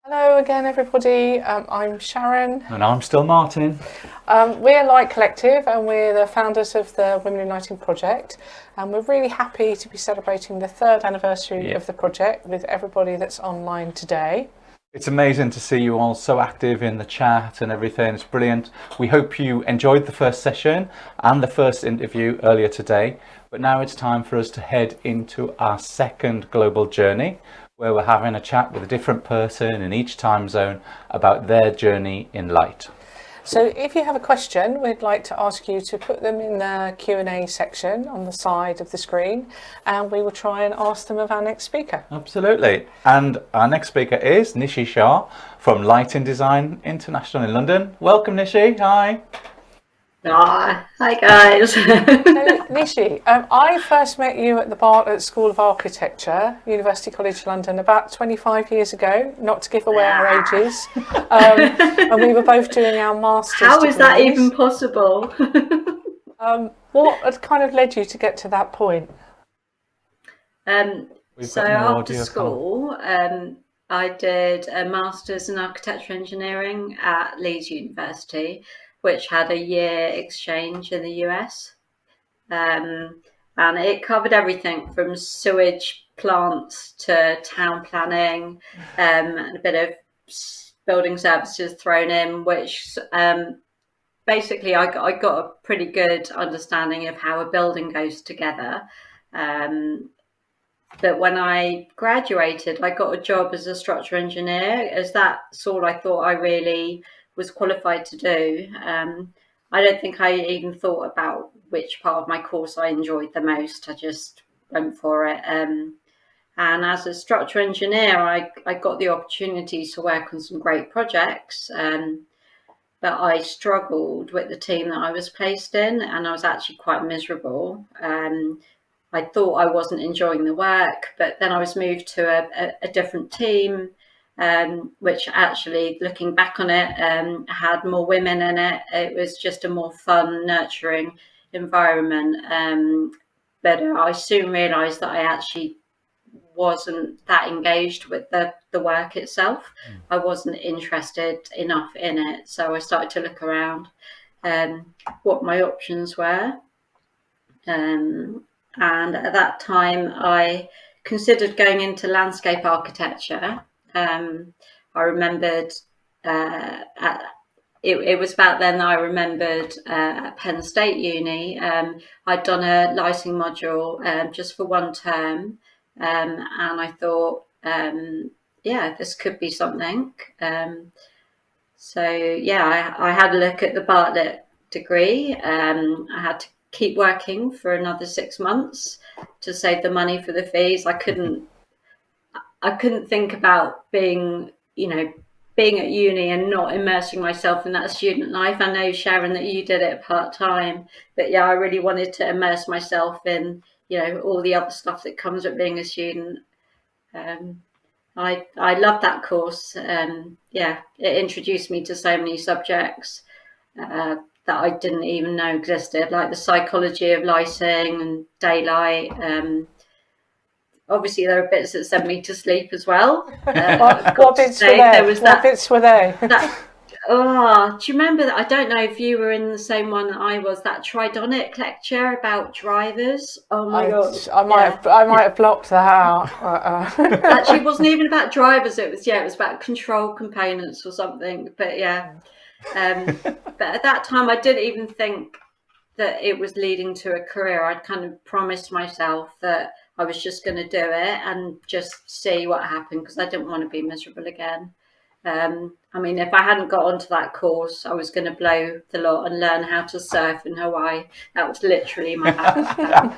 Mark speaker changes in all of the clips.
Speaker 1: Hello again, everybody. I'm Sharon.
Speaker 2: And I'm still Martin.
Speaker 1: We're Light Collective and we're the founders of the Women Uniting project. And we're really happy to be celebrating the third anniversary of the project with everybody that's online today.
Speaker 2: It's amazing to see you all so active in the chat and everything. It's brilliant. We hope you enjoyed the first session and the first interview earlier today. But now it's time for us to head into our second global journey, where we're having a chat with a different person in each time zone about their journey in light.
Speaker 1: So if you have a question, we'd like to ask you to put them in the Q&A section on the side of the screen, and we will try and ask them of our next speaker.
Speaker 2: Absolutely. And our next speaker is Nishi Shah from Lighting Design International in London. Welcome, Nishi. Hi.
Speaker 3: Hi guys.
Speaker 1: So, Nishi, I first met you at the Bartlett School of Architecture, University College London, about 25 years ago, not to give away our ages. And we were both doing our master's
Speaker 3: How is that
Speaker 1: degrees.
Speaker 3: even possible?
Speaker 1: What had kind of led you to get to that point?
Speaker 3: So after school, I did a master's in architectural engineering at Leeds University, which had a year exchange in the US. And it covered everything from sewage plants to town planning, and a bit of building services thrown in, which basically I got a pretty good understanding of how a building goes together. But when I graduated, I got a job as a structural engineer, as that's all I thought I really was qualified to do. I don't think I even thought about which part of my course I enjoyed the most. I just went for it. And as a structural engineer, I got the opportunity to work on some great projects. But I struggled with the team that I was placed in, and I was actually quite miserable. I thought I wasn't enjoying the work, but then I was moved to a different team, which actually, looking back on it, had more women in it. It was just a more fun, nurturing environment. But I soon realised that I actually wasn't that engaged with the work itself. I wasn't interested enough in it. So I started to look around what my options were. And at that time, I considered going into landscape architecture. I remembered it was about then that I remembered at Penn State Uni, I'd done a lighting module just for one term, and I thought, this could be something. I had a look at the Bartlett degree. I had to keep working for another 6 months to save the money for the fees. I couldn't think about being at uni and not immersing myself in that student life. I know, Sharon, that you did it part-time, but I really wanted to immerse myself in all the other stuff that comes with being a student. I loved that course. It introduced me to so many subjects that I didn't even know existed, like the psychology of lighting and daylight. Obviously, there are bits that sent me to sleep as well.
Speaker 1: What bits were they? What bits were they?
Speaker 3: Do you remember that? I don't know if you were in the same one that I was. That Tridonic lecture about drivers. Oh my god!
Speaker 1: I might have blocked that out.
Speaker 3: Actually, it wasn't even about drivers. It was about control components or something. But but at that time, I didn't even think that it was leading to a career. I'd kind of promised myself that I was just going to do it and just see what happened, because I didn't want to be miserable again. If I hadn't got onto that course, I was going to blow the lot and learn how to surf in Hawaii. That was literally my plan.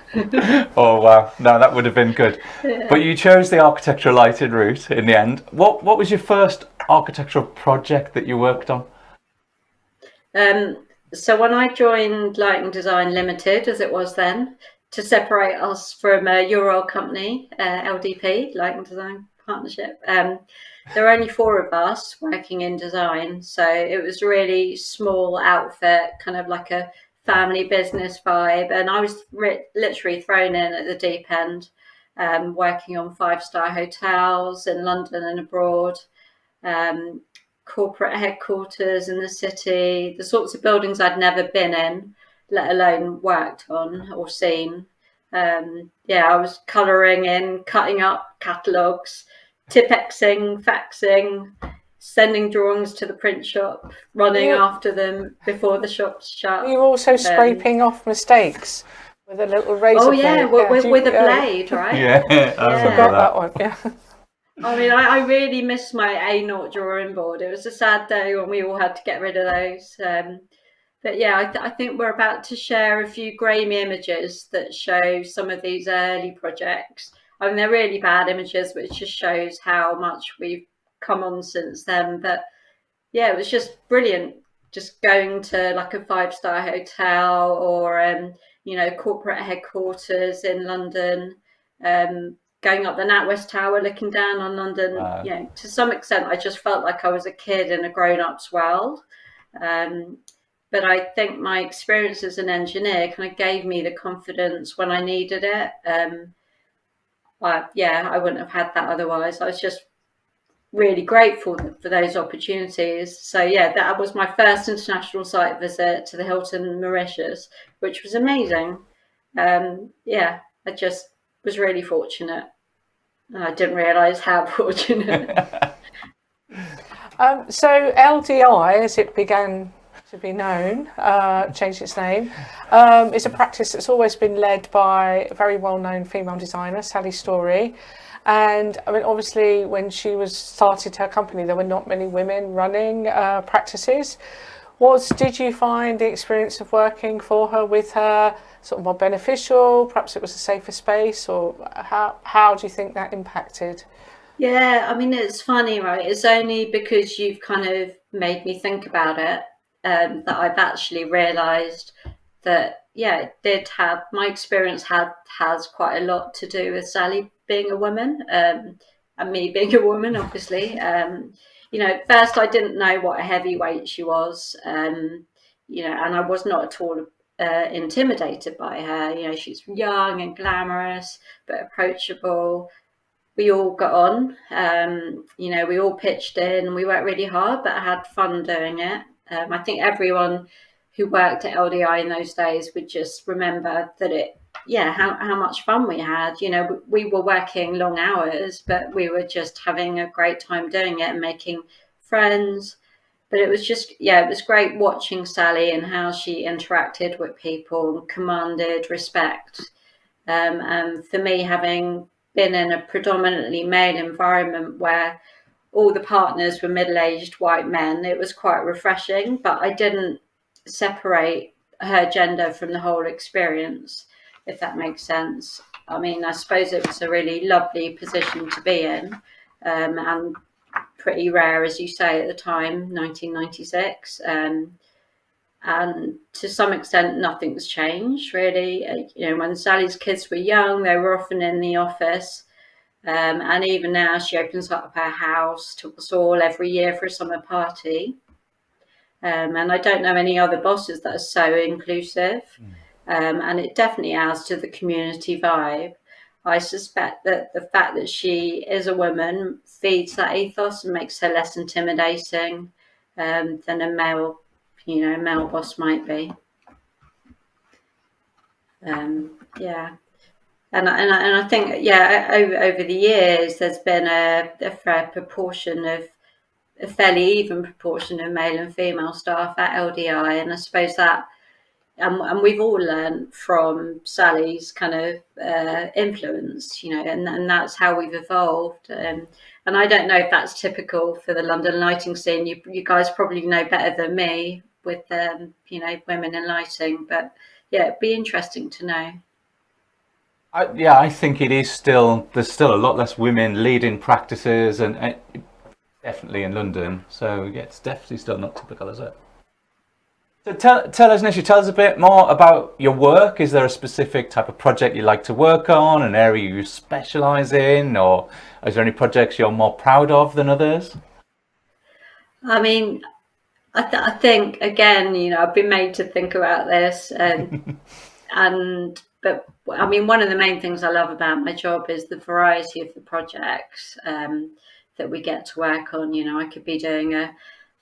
Speaker 2: Oh wow, no, that would have been good. Yeah. But you chose the architectural lighting route in the end. What was your first architectural project that you worked on?
Speaker 3: So when I joined Lighting Design Limited, as it was then, to separate us from your old company, LDP, Lighting Design Partnership, there were only 4 of us working in design. So it was a really small outfit, kind of like a family business vibe. And I was literally thrown in at the deep end, working on 5-star hotels in London and abroad. corporate headquarters in the city, the sorts of buildings I'd never been in, let alone worked on or seen. I was colouring in, cutting up catalogues, tipexing, faxing, sending drawings to the print shop, running
Speaker 1: You,
Speaker 3: after them before the shop's shut.
Speaker 1: you also scraping off mistakes with a little razor
Speaker 3: Oh yeah,
Speaker 1: blade. Yeah,
Speaker 3: with a blade, right?
Speaker 2: Yeah, I
Speaker 1: I
Speaker 2: remember
Speaker 1: forgot
Speaker 3: Yeah.
Speaker 1: that one. Yeah.
Speaker 3: I mean, I really missed my A0 drawing board. It was a sad day when we all had to get rid of those. But yeah, I think we're about to share a few grainy images that show some of these early projects. I mean, they're really bad images, which just shows how much we've come on since then. But yeah, it was just brilliant. Just going to like a 5-star hotel or corporate headquarters in London, going up the NatWest Tower, looking down on London.
Speaker 2: Wow.
Speaker 3: To some extent, I just felt like I was a kid in a grown-up's world. Um, but I think my experience as an engineer kind of gave me the confidence when I needed it. I wouldn't have had that otherwise. I was just really grateful for those opportunities. So yeah, that was my first international site visit to the Hilton Mauritius, which was amazing. I just was really fortunate. And I didn't realise how fortunate.
Speaker 1: So LDI, as it began to be known, changed its name, is a practice that's always been led by a very well-known female designer, Sally Story. And I mean, obviously, when she started her company, there were not many women running practices. Did you find the experience of working for her, with her, sort of more beneficial? Perhaps it was a safer space, or how do you think that impacted?
Speaker 3: Yeah, I mean, it's funny, right? It's only because you've kind of made me think about it that I've actually realised that, yeah, it did have, my experience has quite a lot to do with Sally being a woman, and me being a woman, obviously. At first I didn't know what a heavyweight she was, and I was not at all intimidated by her. She's young and glamorous, but approachable. We all got on. We all pitched in. We worked really hard, but I had fun doing it. I think everyone who worked at LDI in those days would just remember that how much fun we had. We were working long hours, but we were just having a great time doing it and making friends. But it was just, it was great watching Sally and how she interacted with people and commanded respect. And for me, having been in a predominantly male environment where all the partners were middle-aged white men, it was quite refreshing, but I didn't separate her gender from the whole experience, if that makes sense. I mean, I suppose it was a really lovely position to be in, and pretty rare, as you say, at the time, 1996. And to some extent, nothing's changed really. When Sally's kids were young, they were often in the office. And even now, she opens up her house to us all every year for a summer party. And I don't know any other bosses that are so inclusive. And it definitely adds to the community vibe. I suspect that the fact that she is a woman feeds that ethos and makes her less intimidating than a male boss might be. Yeah. And I think, over the years, there's been a fairly even proportion of male and female staff at LDI. And I suppose that, and we've all learned from Sally's kind of influence, and that's how we've evolved. And I don't know if that's typical for the London lighting scene. You guys probably know better than me with, women in lighting, but yeah, it'd be interesting to know.
Speaker 2: I think it is there's still a lot less women leading practices, and definitely in London. So yeah, it's definitely still not typical, is it? So tell us, Nishi, tell us a bit more about your work. Is there a specific type of project you like to work on, an area you specialise in, or is there any projects you're more proud of than others?
Speaker 3: I mean, I think again, I've been made to think about this, but I mean, one of the main things I love about my job is the variety of the projects. that we get to work on. You know, I could be doing a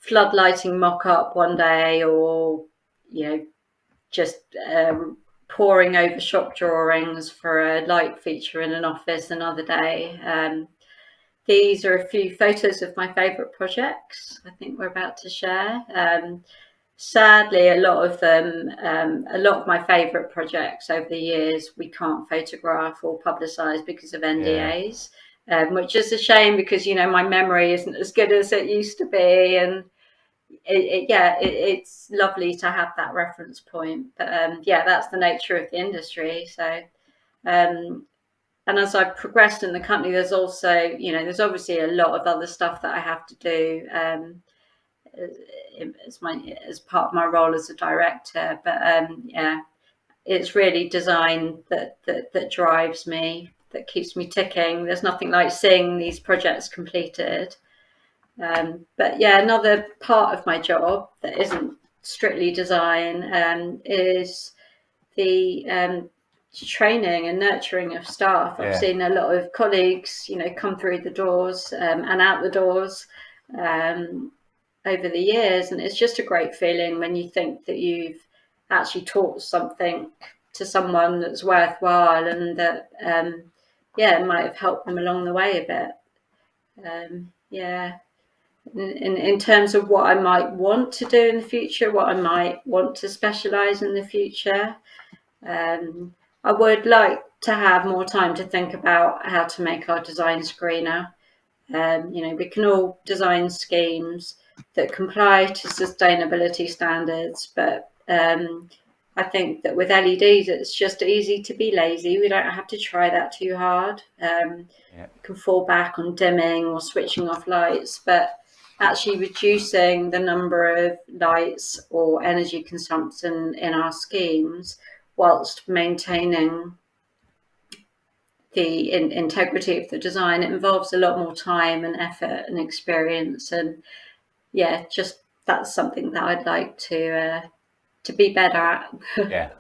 Speaker 3: floodlighting mock-up one day, or, you know, just poring over shop drawings for a light feature in an office another day. These are a few photos of my favourite projects I think we're about to share. Sadly, a lot of my favourite projects over the years we can't photograph or publicise because of NDAs, which is a shame, because, you know, my memory isn't as good as it used to be, and it's lovely to have that reference point. But that's the nature of the industry. So, and as I've progressed in the company, there's also, you know, there's obviously a lot of other stuff that I have to do as part of my role as a director. But it's really design that drives me, that keeps me ticking. There's nothing like seeing these projects completed. But yeah, another part of my job that isn't strictly design is the training and nurturing of staff. I've seen a lot of colleagues, you know, come through the doors and out the doors over the years, and it's just a great feeling when you think that you've actually taught something to someone that's worthwhile, and that might have helped them along the way a bit. In terms of what I might want to do in the future, what I might want to specialise in the future, I would like to have more time to think about how to make our designs greener. You know, we can all design schemes that comply to sustainability standards, but I think that with LEDs, it's just easy to be lazy. We don't have to try that too hard. You can fall back on dimming or switching off lights, but actually reducing the number of lights or energy consumption in our schemes whilst maintaining the integrity of the design, it involves a lot more time and effort and experience. And just that's something that I'd like to be better at.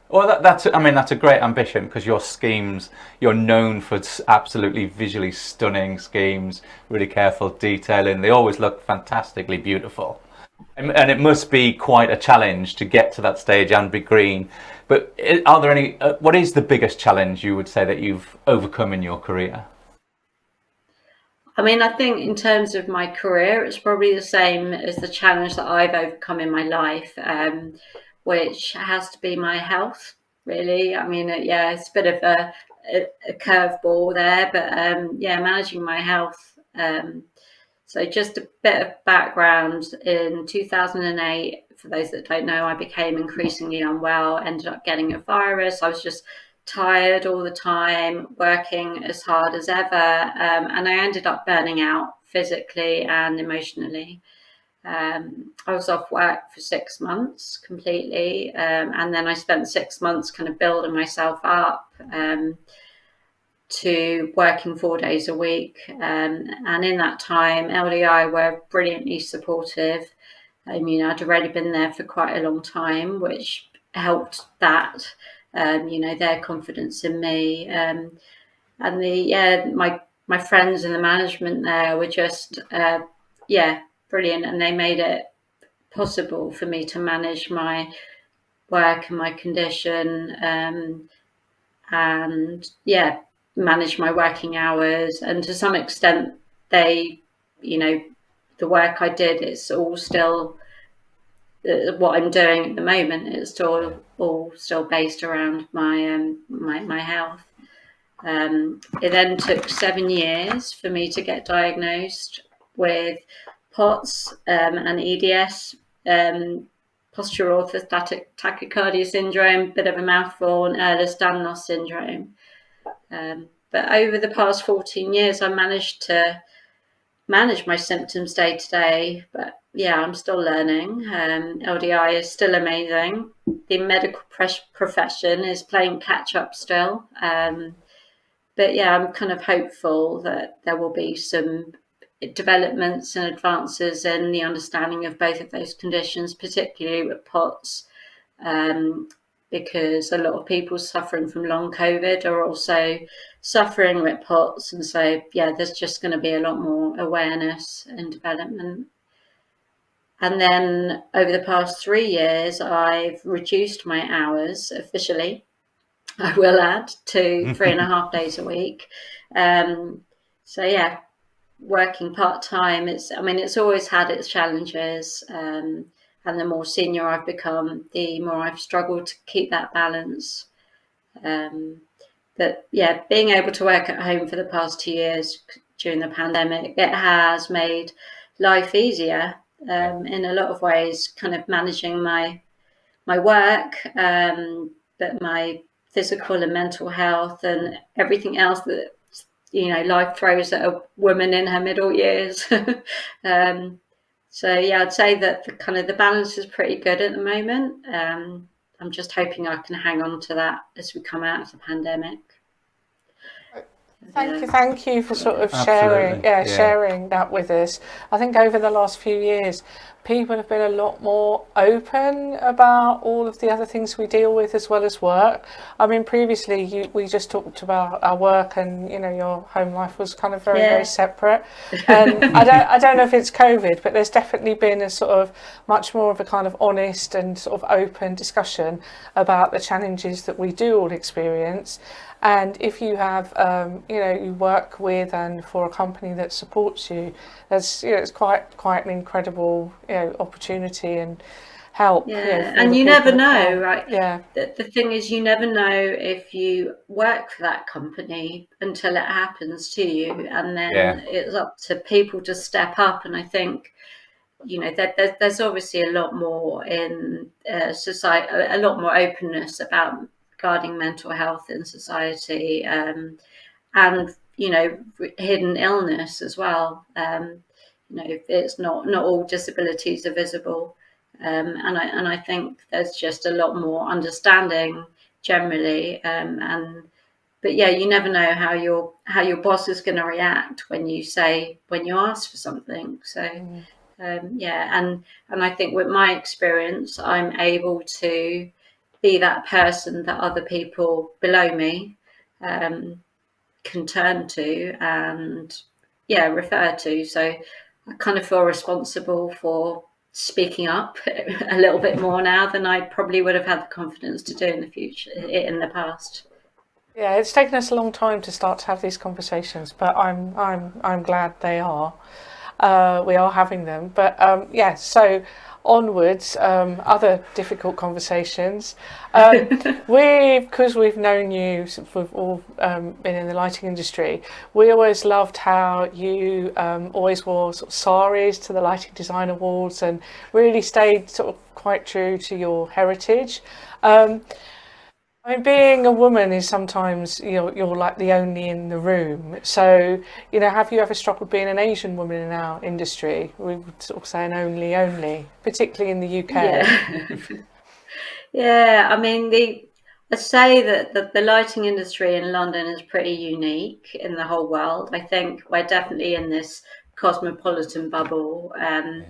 Speaker 2: Well, that's a great ambition, because your schemes, you're known for absolutely visually stunning schemes, really careful detailing. They always look fantastically beautiful, and it must be quite a challenge to get to that stage and be green. But are there any? What is the biggest challenge you would say that you've overcome in your career?
Speaker 3: I mean, I think in terms of my career, it's probably the same as the challenge that I've overcome in my life, which has to be my health, really. I mean, it's a bit of a curveball there, but managing my health. So just a bit of background. In 2008, for those that don't know, I became increasingly unwell, ended up getting a virus. I was just tired all the time, working as hard as ever, and I ended up burning out physically and emotionally. I was off work for 6 months completely, and then I spent 6 months kind of building myself up to working 4 days a week. And in that time, LDI were brilliantly supportive. I mean, I'd already been there for quite a long time, which helped that. Their confidence in me, and my friends in the management there were just brilliant, and they made it possible for me to manage my work and my condition, and manage my working hours. And to some extent, the work I did, it's all still what I'm doing at the moment. It's all still based around my health. It then took 7 years for me to get diagnosed with POTS and EDS, postural orthostatic tachycardia syndrome, bit of a mouthful, and Ehlers-Danlos syndrome. But over the past 14 years, I managed to manage my symptoms day to day. But I'm still learning. LDI is still amazing. The medical profession is playing catch up still. But I'm kind of hopeful that there will be some developments and advances in the understanding of both of those conditions, particularly with POTS. because a lot of people suffering from long COVID are also suffering with POTS. And so, yeah, there's just going to be a lot more awareness and development. And then over the past 3 years, I've reduced my hours officially, I will add, to 3.5 days a week. So yeah, working part-time, it's always had its challenges. And the more senior I've become, the more I've struggled to keep that balance. But yeah, being able to work at home for the past 2 years during the pandemic, it has made life easier in a lot of ways, kind of managing my work, but my physical and mental health and everything else that life throws at a woman in her middle years. So yeah, I'd say that the balance is pretty good at the moment. I'm just hoping I can hang on to that as we come out of the pandemic.
Speaker 1: Thank you for sort of sharing that with us. I think over the last few years, people have been a lot more open about all of the other things we deal with as well as work. I mean, previously we just talked about our work, and your home life was kind of very separate. And I don't know if it's COVID, but there's definitely been a sort of much more of a kind of honest and sort of open discussion about the challenges that we do all experience. And if you have, you work with and for a company that supports you, there's, it's quite an incredible, opportunity and help.
Speaker 3: Yeah, and you never know, right? Yeah. The thing is, you never know if you work for that company until it happens to you, and then it's up to people to step up. And I think, there's obviously a lot more in society, a lot more openness about regarding mental health in society, and hidden illness as well. It's not all disabilities are visible, and I think there's just a lot more understanding generally. But yeah, you never know how your boss is going to react when you ask for something. So and I think with my experience, I'm able to be that person that other people below me can turn to and refer to. So I kind of feel responsible for speaking up a little bit more now than I probably would have had the confidence to do in the past.
Speaker 1: Yeah, it's taken us a long time to start to have these conversations, but I'm glad they are. We are having them, but so onwards, other difficult conversations. Because we've known you, we've all been in the lighting industry, we always loved how you always wore sort of saris to the Lighting Design Awards and really stayed sort of quite true to your heritage. I mean, being a woman is sometimes you're like the only in the room. So, have you ever struggled being an Asian woman in our industry? We would sort of say an only, particularly in the UK.
Speaker 3: Yeah, yeah. I mean, I say that the lighting industry in London is pretty unique in the whole world. I think we're definitely in this cosmopolitan bubble, and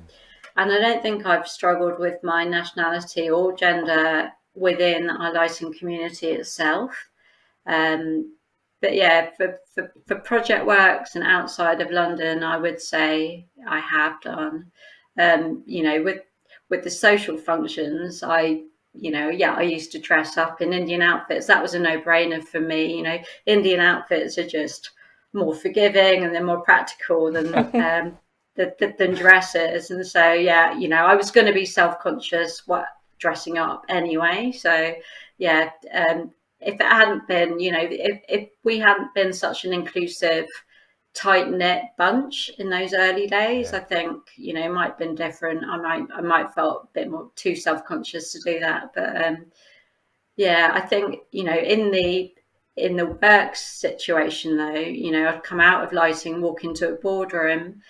Speaker 3: I don't think I've struggled with my nationality or gender within our lighting community itself. But yeah, for project works and outside of London, I would say I have done. With the social functions, I used to dress up in Indian outfits. That was a no-brainer for me. Indian outfits are just more forgiving and they're more practical than than dresses. And so I was going to be self-conscious dressing up anyway. So if it hadn't been, if we hadn't been such an inclusive, tight-knit bunch in those early days, I think it might have been different. I might felt a bit more too self-conscious to do that. But I think in the work situation though, I'd come out of lighting, walk into a boardroom,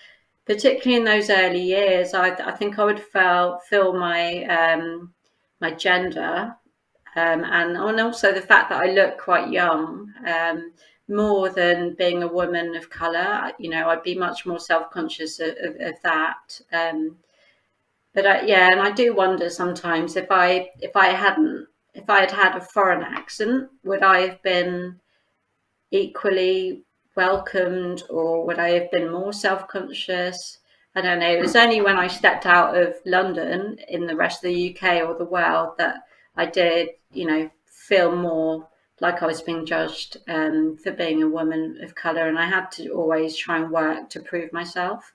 Speaker 3: particularly in those early years. I think I would feel my my gender, and also the fact that I look quite young, more than being a woman of colour. I'd be much more self-conscious of that. But and I do wonder sometimes if I if I had had a foreign accent, would I have been equally welcomed, or would I have been more self-conscious? I don't know. It was only when I stepped out of London in the rest of the UK or the world that I did, feel more like I was being judged for being a woman of colour, and I had to always try and work to prove myself.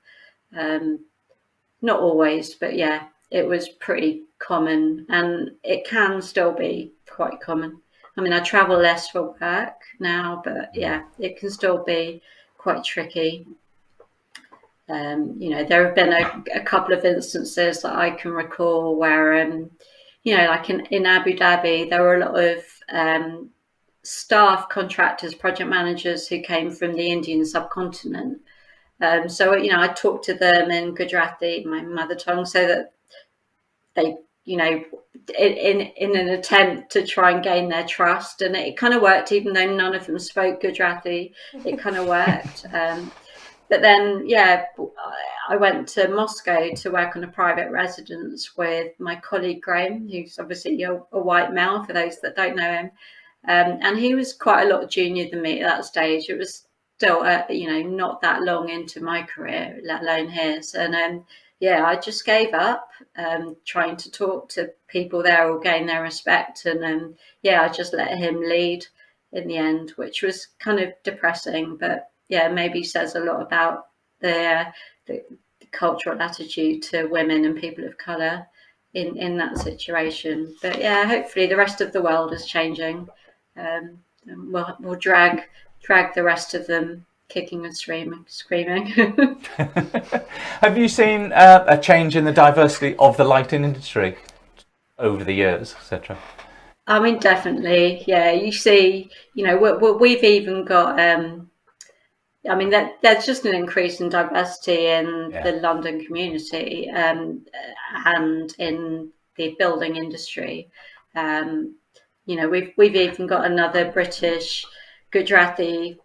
Speaker 3: Not always, but yeah, it was pretty common, and it can still be quite common. I mean, I travel less for work now, but yeah, it can still be quite tricky. There have been a couple of instances that I can recall where, like in Abu Dhabi, there were a lot of staff, contractors, project managers who came from the Indian subcontinent. So, I talked to them in Gujarati, my mother tongue, so that they, in an attempt to try and gain their trust. And it kind of worked, even though none of them spoke Gujarati, it kind of worked. But then, yeah, I went to Moscow to work on a private residence with my colleague Graham, who's obviously a white male, for those that don't know him. And he was quite a lot junior than me at that stage. It was still, not that long into my career, let alone his. And yeah, I just gave up trying to talk to people there or gain their respect. And yeah, I just let him lead in the end, which was kind of depressing, but yeah, maybe says a lot about the cultural attitude to women and people of colour in that situation. But yeah, hopefully the rest of the world is changing. We'll drag the rest of them kicking and screaming.
Speaker 2: Have you seen a change in the diversity of the lighting industry over the years, etc.?
Speaker 3: I mean, definitely, yeah. You see, we've even got. I mean, there's just an increase in diversity in the London community and in the building industry. We've even got another British Gujarati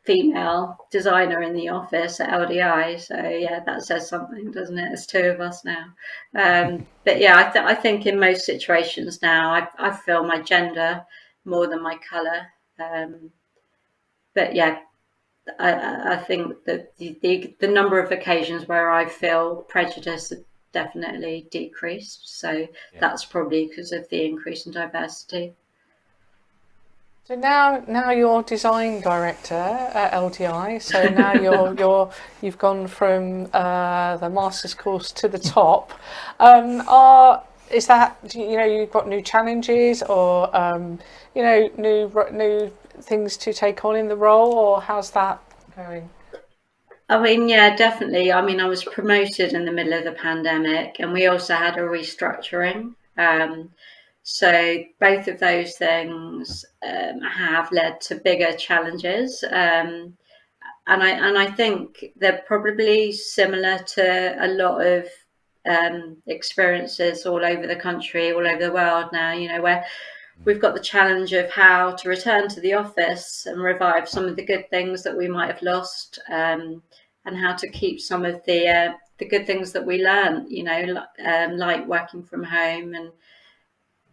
Speaker 3: female designer in the office at LDI. So yeah, that says something, doesn't it? There's two of us now. But yeah, I think in most situations now, I feel my gender more than my colour. But yeah, I think that the number of occasions where I feel prejudice has definitely decreased. So that's probably because of the increase in diversity.
Speaker 1: So now you're design director at LDI. So now you've gone from the master's course to the top. Is that you've got new challenges or new things to take on in the role, or how's that going?
Speaker 3: I mean, yeah, definitely. I mean, I was promoted in the middle of the pandemic, and we also had a restructuring. So both of those things have led to bigger challenges, and I think they're probably similar to a lot of experiences all over the country, all over the world now. Where we've got the challenge of how to return to the office and revive some of the good things that we might have lost, and how to keep some of the good things that we learned. Like working from home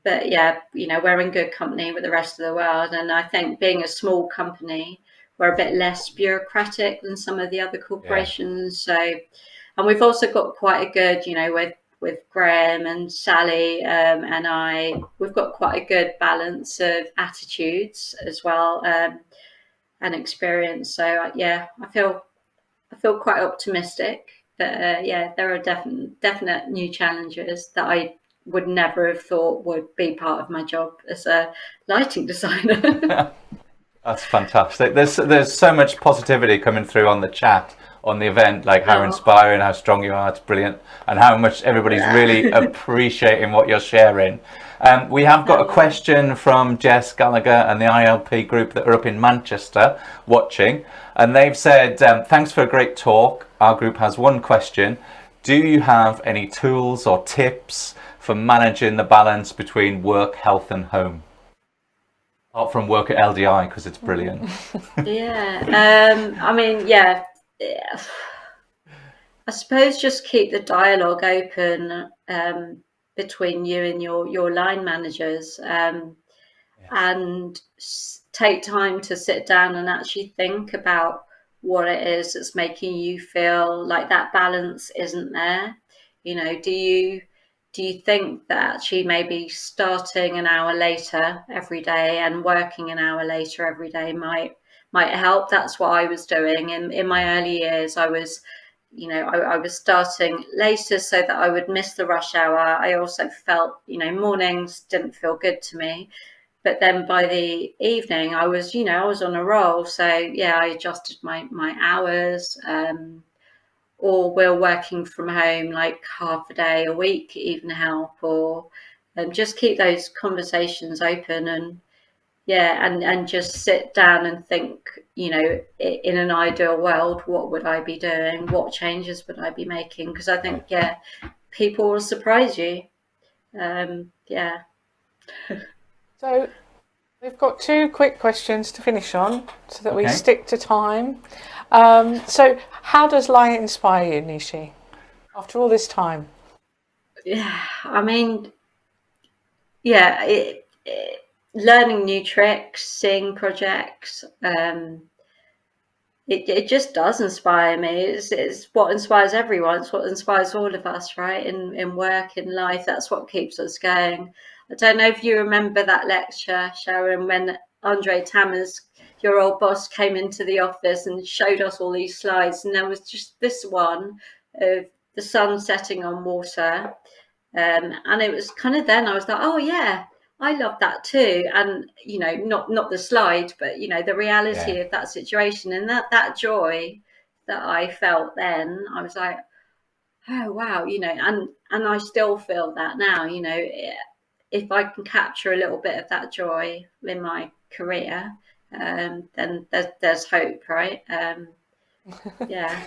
Speaker 3: But yeah, we're in good company with the rest of the world. And I think being a small company, we're a bit less bureaucratic than some of the other corporations. Yeah. And we've also got quite a good, with Graham and Sally and I, we've got quite a good balance of attitudes as well, and experience. So yeah, I feel quite optimistic. But yeah, there are definite new challenges that I would never have thought would be part of my job as a lighting designer.
Speaker 2: That's fantastic. There's so much positivity coming through on the chat on the event, like how inspiring, how strong you are. It's brilliant, and how much everybody's really appreciating what you're sharing. We have got a question from Jess Gallagher and the ILP group that are up in Manchester watching, and they've said, thanks for a great talk. Our group has one question. Do you have any tools or tips for managing the balance between work, health and home? Apart from work at LDI, because it's brilliant.
Speaker 3: Yeah, I mean, yeah. I suppose just keep the dialogue open. between you and your line managers, and take time to sit down and actually think about what it is that's making you feel like that balance isn't there. Do you think that actually maybe starting an hour later every day and working an hour later every day might help? That's what I was doing in my early years. I was I was starting later so that I would miss the rush hour. I also felt, mornings didn't feel good to me. But then by the evening, I was on a roll. So yeah, I adjusted my hours, or we're working from home like half a day a week, even help, or just keep those conversations open, and and just sit down and think, in an ideal world, what would I be doing? What changes would I be making? Because I think, people will surprise you. Yeah.
Speaker 1: So we've got two quick questions to finish on so that we
Speaker 2: Okay.
Speaker 1: stick to time. So how does light inspire you, Nishi, after all this time?
Speaker 3: Yeah, I mean, yeah, learning new tricks, seeing projects, it just does inspire me. It's what inspires everyone. It's what inspires all of us, right? In work, in life, that's what keeps us going. I don't know if you remember that lecture, Sharon, when Andre Tammers, your old boss, came into the office and showed us all these slides, and there was just this one of the sun setting on water. And it was kind of then I was like, oh yeah, I love that too. And not the slide, but the reality of that situation, and that joy that I felt then, I was like, oh wow, and I still feel that now. If I can capture a little bit of that joy in my career, then there's hope, right? Yeah.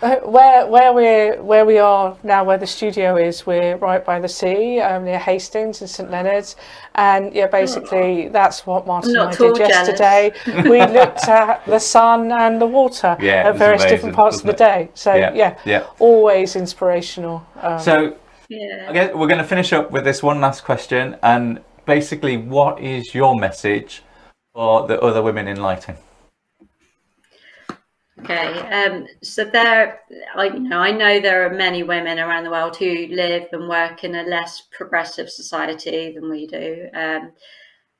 Speaker 1: Where we are now, where the studio is, we're right by the sea, near Hastings and St Leonard's, and basically that's what Martin and I did yesterday. We looked at the sun and the water at various different parts of the day. So always inspirational.
Speaker 2: So again, we're going to finish up with this one last question, and basically, what is your message for the other women in lighting?
Speaker 3: Okay, so I know there are many women around the world who live and work in a less progressive society than we do, and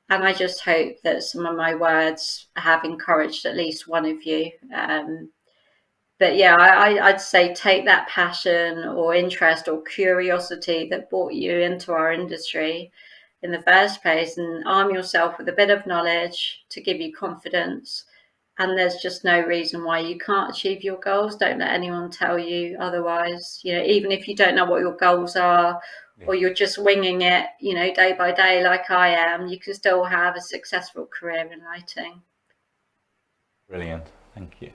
Speaker 3: I just hope that some of my words have encouraged at least one of you. But I'd say take that passion or interest or curiosity that brought you into our industry in the first place, and arm yourself with a bit of knowledge to give you confidence. And there's just no reason why you can't achieve your goals. Don't let anyone tell you otherwise. Even if you don't know what your goals are, or you're just winging it, day by day like I am, you can still have a successful career in lighting.
Speaker 2: Brilliant. Thank you.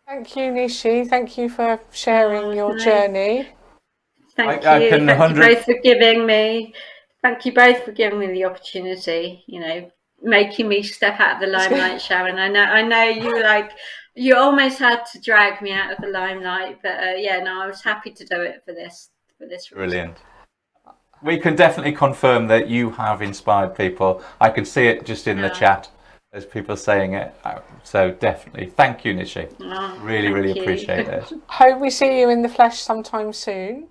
Speaker 1: Thank you, Nishi. Thank you for sharing your journey.
Speaker 3: Thank you. Thank you both for giving me. Thank you both for giving me the opportunity. Making me step out of the limelight, Sharon. I know you almost had to drag me out of the limelight, but I was happy to do it for this reason.
Speaker 2: Brilliant. We can definitely confirm that you have inspired people. I can see it just in the chat as people saying it. So definitely, thank you, Nishi. Really appreciate it.
Speaker 1: Hope we see you in the flesh sometime soon.